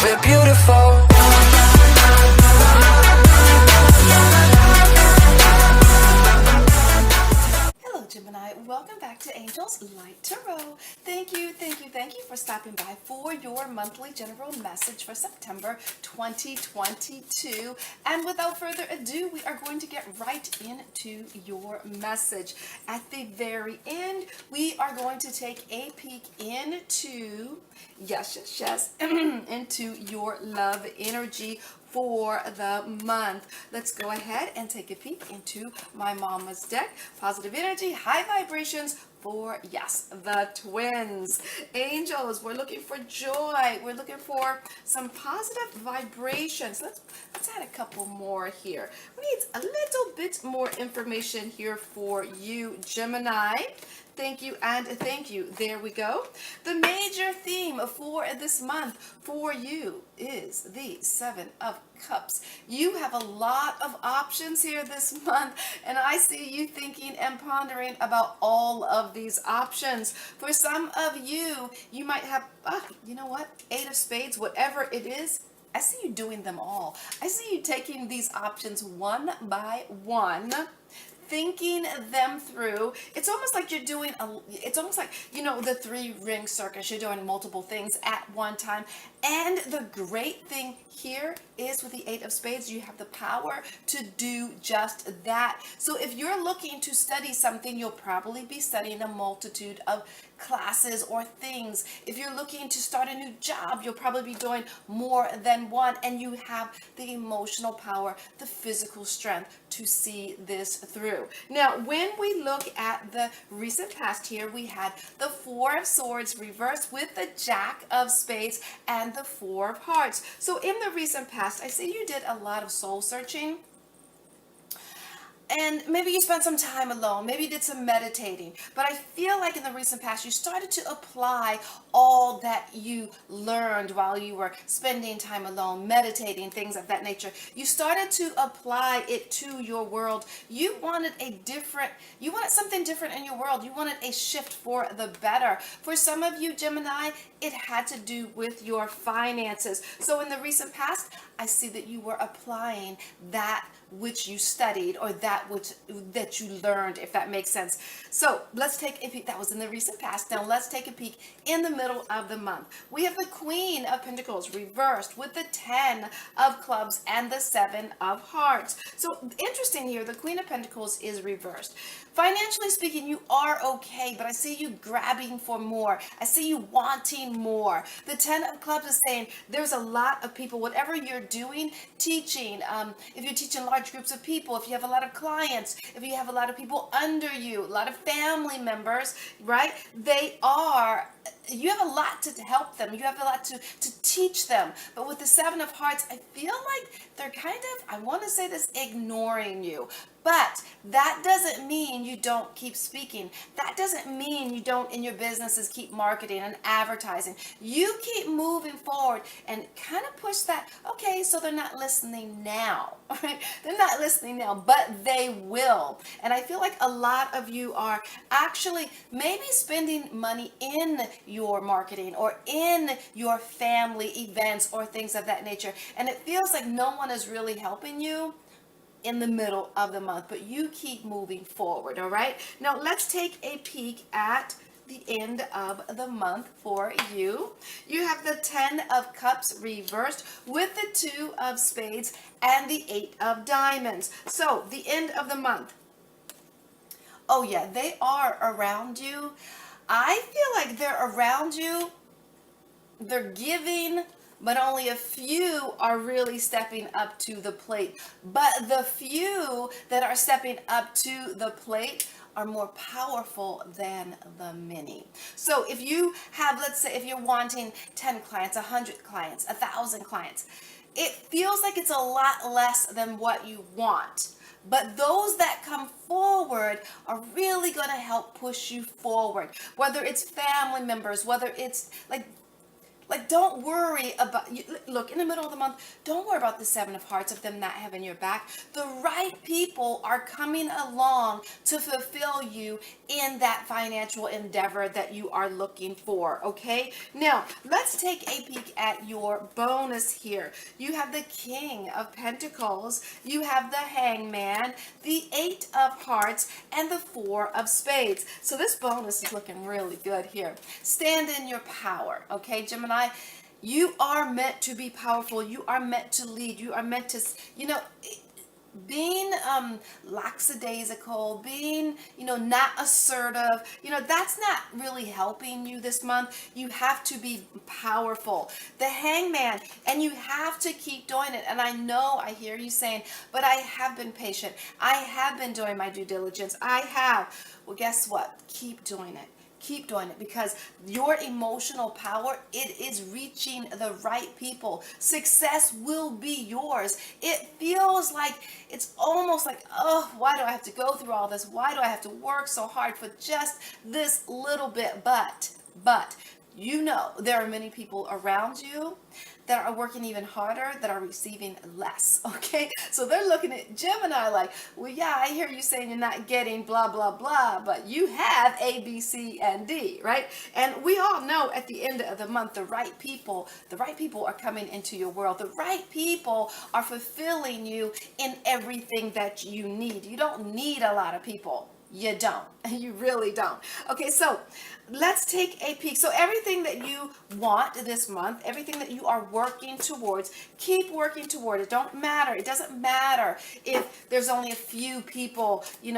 We're beautiful. Hello, Gemini. Welcome back to Angel's Light Tarot. Thank you for stopping by for your monthly general message for September 2022. And without further ado, we are going to get right into your message. At the very end, we are going to take a peek into, yes, into your love energy for the month. Let's go ahead and take a peek into my mama's deck. Positive energy, high vibrations for, yes, the twins. Angels, we're looking for joy. We're looking for some positive vibrations. Let's add a couple more here. We need a little bit more information here for you, Gemini. Thank you and thank you. There we go. The major theme for this month for you is the Seven of Cups. You have a lot of options here this month, and I see you thinking and pondering about all of these options. For some of you, you might have, you know what, Eight of Spades, whatever it is, I see you doing them all. I see you taking these options one by one, thinking them through. It's almost like you're doing it's almost like, you know, the three-ring circus. You're doing multiple things at one time. And the great thing here is with the Eight of Spades, you have the power to do just that. So if you're looking to study something, you'll probably be studying a multitude of classes or things. If you're looking to start a new job, you'll probably be doing more than one, and you have the emotional power, the physical strength to see this through. Now, when we look at the recent past here, we had the Four of Swords reversed with the Jack of Spades and the Four of Hearts. So in the recent past, I see you did a lot of soul searching. And maybe you spent some time alone, maybe you did some meditating, but I feel like in the recent past you started to apply all that you learned while you were spending time alone, meditating, things of that nature. You started to apply it to your world. You wanted something different in your world. You wanted a shift for the better. For some of you, Gemini, it had to do with your finances. So in the recent past, I see that you were applying that which you studied, or that you learned, if that makes sense. So let's take a peek. That was in the recent past. Now let's take a peek in the middle of the month. We have the Queen of Pentacles reversed with the 10 of Clubs and the 7 of Hearts. So interesting here, the Queen of Pentacles is reversed. Financially speaking, you are okay, but I see you grabbing for more. I see you wanting more. The 10 of Clubs is saying there's a lot of people, whatever you're doing, teaching, if you're teaching large groups of people, if you have a lot of clients, if you have a lot of people under you, a lot of family members, right? You have a lot to help them. You have a lot to teach them. But with the 7 of Hearts, I feel like they're kind of, I want to say this, ignoring you. But that doesn't mean you don't keep speaking. That doesn't mean you don't, in your businesses, keep marketing and advertising. You keep moving forward and kind of push that, okay, so they're not listening now, right? They're not listening now, but they will. And I feel like a lot of you are actually maybe spending money in your marketing or in your family events or things of that nature. And it feels like no one is really helping you in the middle of the month, but you keep moving forward. All right, now let's take a peek at the end of the month for you. You have the 10 of Cups reversed with the 2 of Spades and the 8 of Diamonds. So the end of the month, oh yeah, they are around you. I feel like they're around you, they're giving, but only a few are really stepping up to the plate. But the few that are stepping up to the plate are more powerful than the many. So if you have, let's say, if you're wanting 10 clients, 100 clients, 1,000 clients, it feels like it's a lot less than what you want. But those that come forward are really going to help push you forward. Whether it's family members, whether it's like Like, don't worry about, look, in the middle of the month, don't worry about the Seven of Hearts, of them not having your back. The right people are coming along to fulfill you in that financial endeavor that you are looking for, okay? Now, let's take a peek at your bonus here. You have the King of Pentacles, you have the Hangman, the Eight of Hearts, and the Four of Spades. So this bonus is looking really good here. Stand in your power, okay, Gemini? You are meant to be powerful. You are meant to lead. You are meant to, being lackadaisical, being, not assertive, that's not really helping you this month. You have to be powerful. The Hangman, and you have to keep doing it. And I know, I hear you saying, but I have been patient. I have been doing my due diligence. I have. Well, guess what? Keep doing it. Keep doing it, because your emotional power, it is reaching the right people. Success will be yours. It feels like, it's almost like, oh, why do I have to go through all this? Why do I have to work so hard for just this little bit? But there are many people around you that are working even harder, that are receiving less, okay? So they're looking at Gemini like, well, yeah, I hear you saying you're not getting blah, blah, blah, but you have A, B, C, and D, right? And we all know at the end of the month, the right people are coming into your world. The right people are fulfilling you in everything that you need. You don't need a lot of people. You don't. You really don't. Okay, so let's take a peek. So everything that you want this month, everything that you are working towards, keep working toward it. Don't matter. It doesn't matter if there's only a few people, it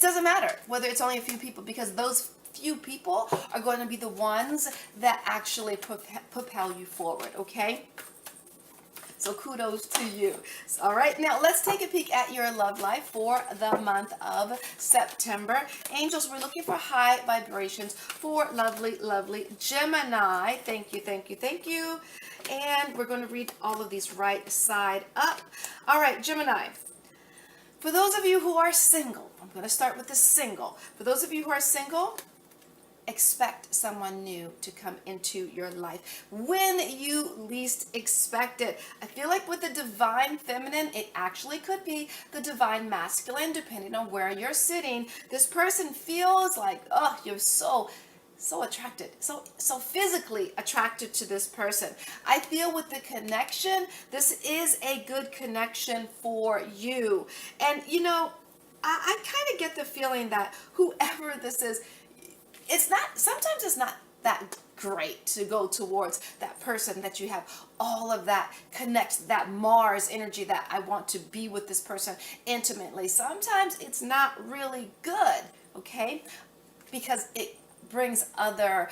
doesn't matter whether it's only a few people, because those few people are going to be the ones that actually propel you forward, okay? So kudos to you. All right, now let's take a peek at your love life for the month of September. Angels, we're looking for high vibrations for lovely, lovely Gemini. Thank you, thank you, thank you. And we're going to read all of these right side up. All right, Gemini. For those of you who are single, I'm going to start with the single. For those of you who are single, expect someone new to come into your life when you least expect it. I feel like with the divine feminine, it actually could be the divine masculine, depending on where you're sitting. This person feels like, oh, you're so attracted, so physically attracted to this person. I feel with the connection, this is a good connection for you. And I kind of get the feeling that whoever this is, sometimes it's not that great to go towards that person that you have all of that that Mars energy, that I want to be with this person intimately. Sometimes it's not really good, okay? Because it brings other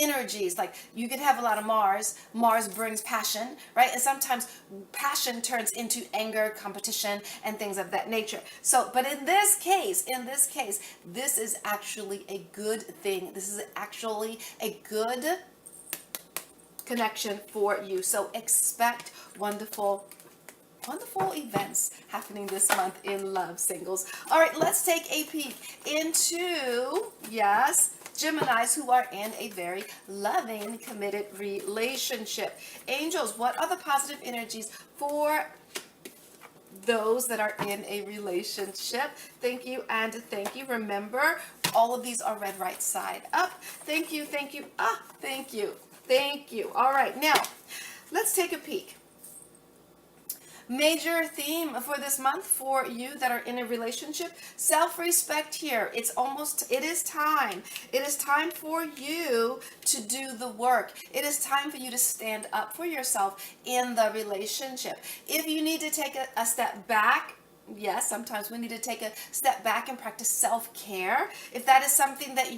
energies. Like, you can have a lot of Mars brings passion, right? And sometimes passion turns into anger, competition, and things of that nature. So, but in this case, this is actually a good thing. This is actually a good connection for you. So expect wonderful events happening this month in love, singles. All right, let's take a peek into, yes, Geminis who are in a very loving, committed relationship. Angels, what are the positive energies for those that are in a relationship? Thank you and thank you. Remember, all of these are read right side up. Thank you, thank you. Thank you, thank you. All right, now let's take a peek. Major theme for this month for you that are in a relationship: self-respect here. It is time. It is time for you to do the work. It is time for you to stand up for yourself in the relationship. If you need to take a step back, yes, sometimes we need to take a step back and practice self-care. If that is something that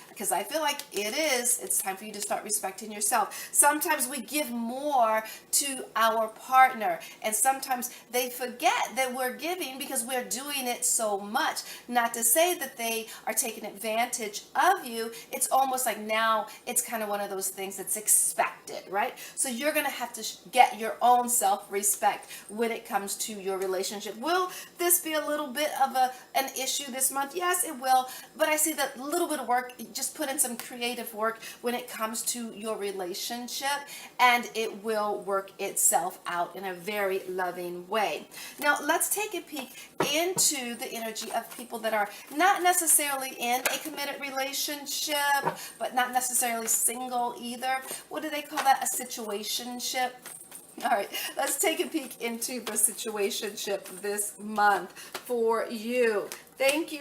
because I feel like it's time for you to start respecting yourself. Sometimes we give more to our partner, and sometimes they forget that we're giving because we're doing it so much. Not to say that they are taking advantage of you. It's almost like now it's kind of one of those things that's expected, right? So you're going to have to get your own self-respect when it comes to your relationship. Will this be a little bit of an issue this month? Yes, it will. But I see that little bit of work, just put in some creative work when it comes to your relationship, and it will work itself out in a very loving way. Now, let's take a peek into the energy of people that are not necessarily in a committed relationship, but not necessarily single either. What do they call that? A situationship? All right, let's take a peek into the situationship this month for you. Thank you,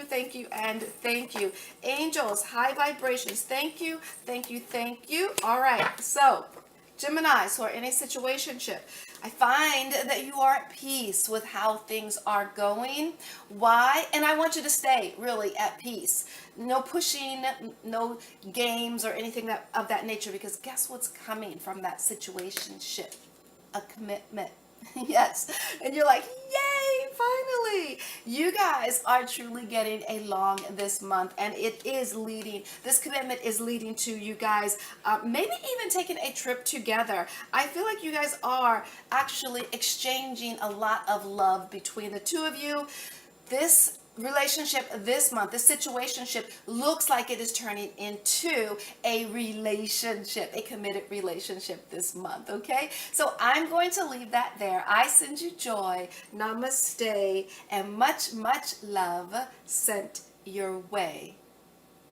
and thank you. Angels, high vibrations. Thank you, thank you. All right, so Geminis who are in a situationship, I find that you are at peace with how things are going. Why? And I want you to stay really at peace. No pushing, no games or anything of that nature, because guess what's coming from that situationship? A commitment. Yes. And you're like, yay, finally. You guys are truly getting along this month, and it is leading, this commitment is leading to you guys maybe even taking a trip together. I feel like you guys are actually exchanging a lot of love between the two of you. This relationship this month, this situationship looks like it is turning into a relationship, a committed relationship this month. Okay, so I'm going to leave that there. I send you joy, namaste, and much love sent your way.